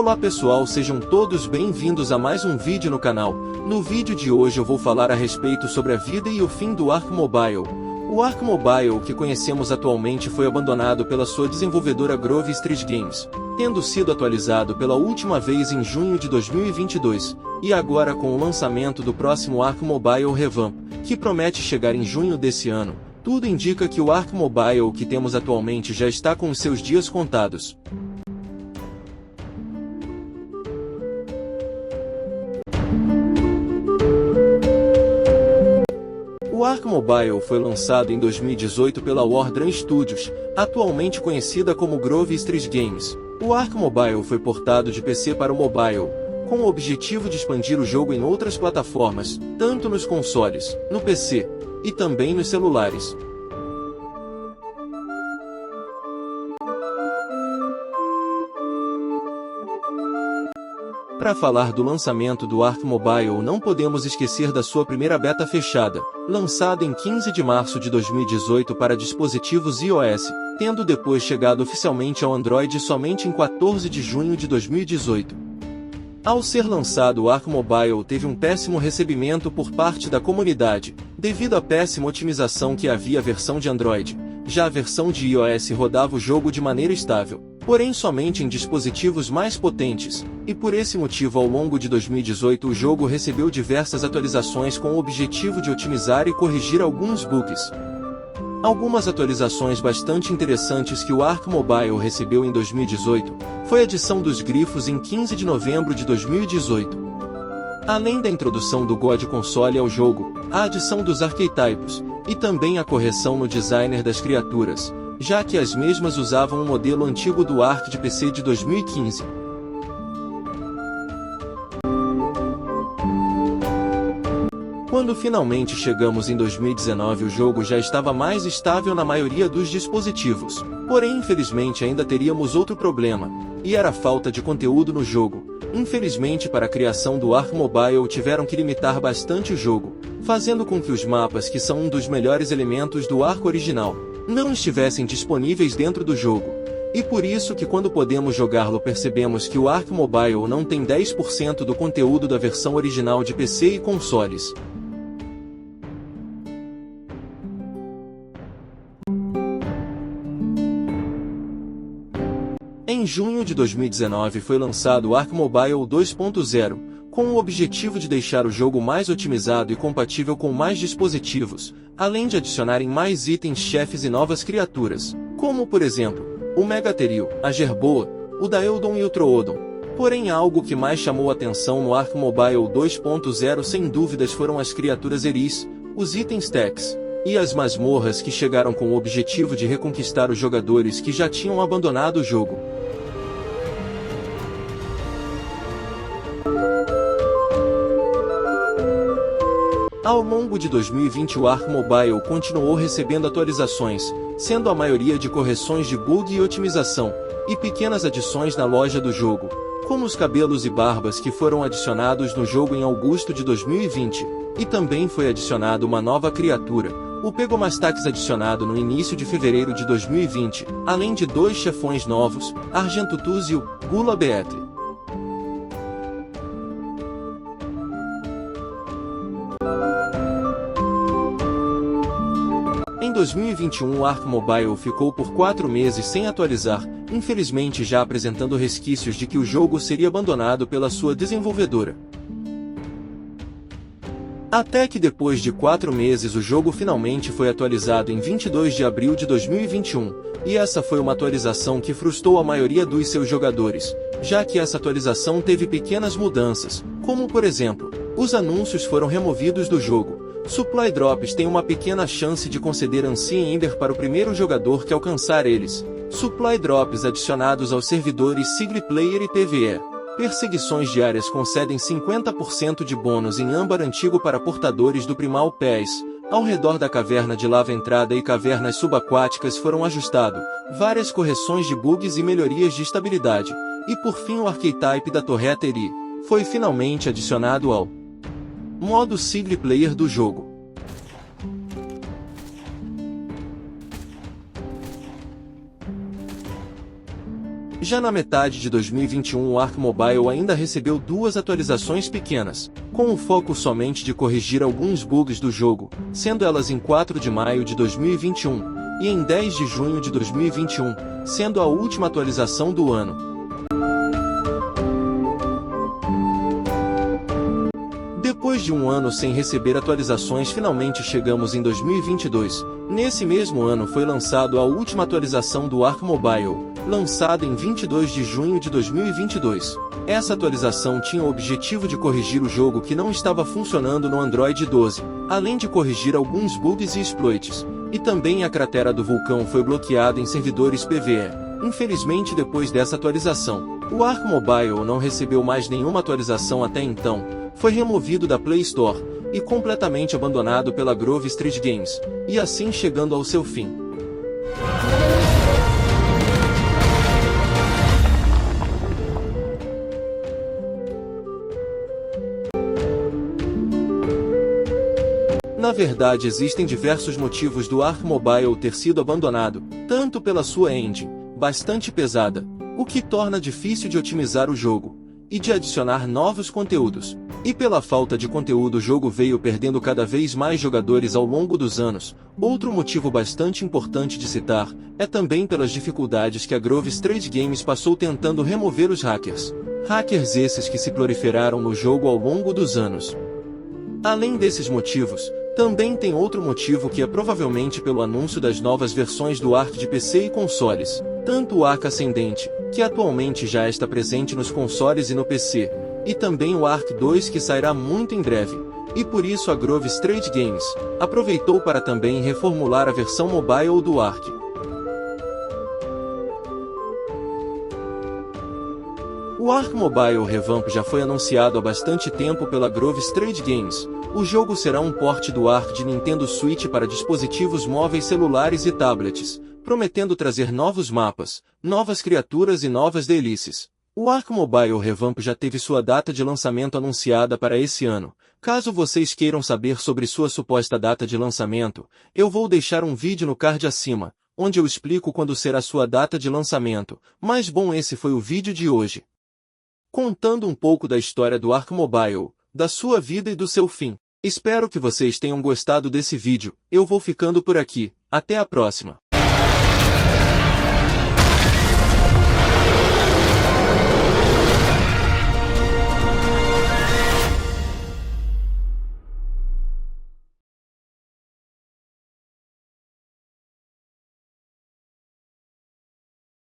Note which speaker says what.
Speaker 1: Olá pessoal, sejam todos bem-vindos a mais um vídeo no canal. No vídeo de hoje eu vou falar a respeito sobre a vida e o fim do Ark Mobile. O Ark Mobile que conhecemos atualmente foi abandonado pela sua desenvolvedora Grove Street Games, tendo sido atualizado pela última vez em junho de 2022, e agora com o lançamento do próximo Ark Mobile Revamp, que promete chegar em junho desse ano. Tudo indica que o Ark Mobile que temos atualmente já está com os seus dias contados. O Ark Mobile foi lançado em 2018 pela Wardrun Studios, atualmente conhecida como Grove Street Games. O Ark Mobile foi portado de PC para o mobile, com o objetivo de expandir o jogo em outras plataformas, tanto nos consoles, no PC, e também nos celulares. Para falar do lançamento do Ark Mobile, não podemos esquecer da sua primeira beta fechada, lançada em 15 de março de 2018 para dispositivos iOS, tendo depois chegado oficialmente ao Android somente em 14 de junho de 2018. Ao ser lançado, o Ark Mobile teve um péssimo recebimento por parte da comunidade, devido à péssima otimização que havia a versão de Android. Já a versão de iOS rodava o jogo de maneira estável, porém somente em dispositivos mais potentes, e por esse motivo ao longo de 2018 o jogo recebeu diversas atualizações com o objetivo de otimizar e corrigir alguns bugs. Algumas atualizações bastante interessantes que o Ark Mobile recebeu em 2018 foi a adição dos grifos em 15 de novembro de 2018. Além da introdução do God Console ao jogo, a adição dos arquétipos, e também a correção no designer das criaturas, já que as mesmas usavam um modelo antigo do Ark de PC de 2015. Quando finalmente chegamos em 2019, o jogo já estava mais estável na maioria dos dispositivos. Porém, infelizmente ainda teríamos outro problema, e era a falta de conteúdo no jogo. Infelizmente, para a criação do Ark Mobile tiveram que limitar bastante o jogo, fazendo com que os mapas, que são um dos melhores elementos do Ark original, não estivessem disponíveis dentro do jogo. E por isso que quando podemos jogá-lo percebemos que o Ark Mobile não tem 10% do conteúdo da versão original de PC e consoles. Em junho de 2019 foi lançado o Ark Mobile 2.0, com o objetivo de deixar o jogo mais otimizado e compatível com mais dispositivos, além de adicionarem mais itens, chefes e novas criaturas, como por exemplo, o Megatherium, a Jerboa, o Daeodon e o Troodon. Porém, algo que mais chamou atenção no Ark Mobile 2.0 sem dúvidas foram as criaturas Eris, os itens Tex, e as masmorras que chegaram com o objetivo de reconquistar os jogadores que já tinham abandonado o jogo. Ao longo de 2020 o Ark Mobile continuou recebendo atualizações, sendo a maioria de correções de bug e otimização, e pequenas adições na loja do jogo, como os cabelos e barbas que foram adicionados no jogo em agosto de 2020, e também foi adicionada uma nova criatura, o Pegomastax adicionado no início de fevereiro de 2020, além de 2 chefões novos, Argentutus e o Gula Beetle. Em 2021 o Ark Mobile ficou por 4 meses sem atualizar, infelizmente já apresentando resquícios de que o jogo seria abandonado pela sua desenvolvedora. Até que depois de 4 meses o jogo finalmente foi atualizado em 22 de abril de 2021, e essa foi uma atualização que frustrou a maioria dos seus jogadores, já que essa atualização teve pequenas mudanças, como por exemplo, os anúncios foram removidos do jogo. Supply Drops têm uma pequena chance de conceder Ancient Ender para o primeiro jogador que alcançar eles. Supply Drops adicionados aos servidores Single Player e PvE. Perseguições diárias concedem 50% de bônus em âmbar antigo para portadores do Primal Pass. Ao redor da caverna de lava entrada e cavernas subaquáticas foram ajustados várias correções de bugs e melhorias de estabilidade. E por fim o Archetype da Torreta Eri foi finalmente adicionado ao modo Single Player do jogo. Já na metade de 2021 o Ark Mobile ainda recebeu duas atualizações pequenas, com o foco somente de corrigir alguns bugs do jogo, sendo elas em 4 de maio de 2021 e em 10 de junho de 2021, sendo a última atualização do ano. Depois de um ano sem receber atualizações, finalmente chegamos em 2022. Nesse mesmo ano foi lançado a última atualização do Ark Mobile, lançada em 22 de junho de 2022. Essa atualização tinha o objetivo de corrigir o jogo que não estava funcionando no Android 12, além de corrigir alguns bugs e exploits. E também a cratera do vulcão foi bloqueada em servidores PvE. Infelizmente, depois dessa atualização, o Ark Mobile não recebeu mais nenhuma atualização até então, foi removido da Play Store e completamente abandonado pela Grove Street Games, e assim chegando ao seu fim. Na verdade, existem diversos motivos do Ark Mobile ter sido abandonado, tanto pela sua engine, bastante pesada, o que torna difícil de otimizar o jogo, e de adicionar novos conteúdos. E pela falta de conteúdo o jogo veio perdendo cada vez mais jogadores ao longo dos anos. Outro motivo bastante importante de citar é também pelas dificuldades que a Grove Street Games passou tentando remover os hackers. Hackers esses que se proliferaram no jogo ao longo dos anos. Além desses motivos, também tem outro motivo que é provavelmente pelo anúncio das novas versões do Ark de PC e consoles. Tanto o Ark Ascendente, que atualmente já está presente nos consoles e no PC, e também o Ark 2 que sairá muito em breve, e por isso a Grove Street Games aproveitou para também reformular a versão mobile do Ark. O Ark Mobile Revamp já foi anunciado há bastante tempo pela Grove Street Games. O jogo será um port do Ark de Nintendo Switch para dispositivos móveis celulares e tablets, prometendo trazer novos mapas, novas criaturas e novas delícias. O Ark Mobile Revamp já teve sua data de lançamento anunciada para esse ano. Caso vocês queiram saber sobre sua suposta data de lançamento, eu vou deixar um vídeo no card acima, onde eu explico quando será sua data de lançamento. Mas bom, esse foi o vídeo de hoje, contando um pouco da história do Ark Mobile, da sua vida e do seu fim. Espero que vocês tenham gostado desse vídeo. Eu vou ficando por aqui. Até a próxima.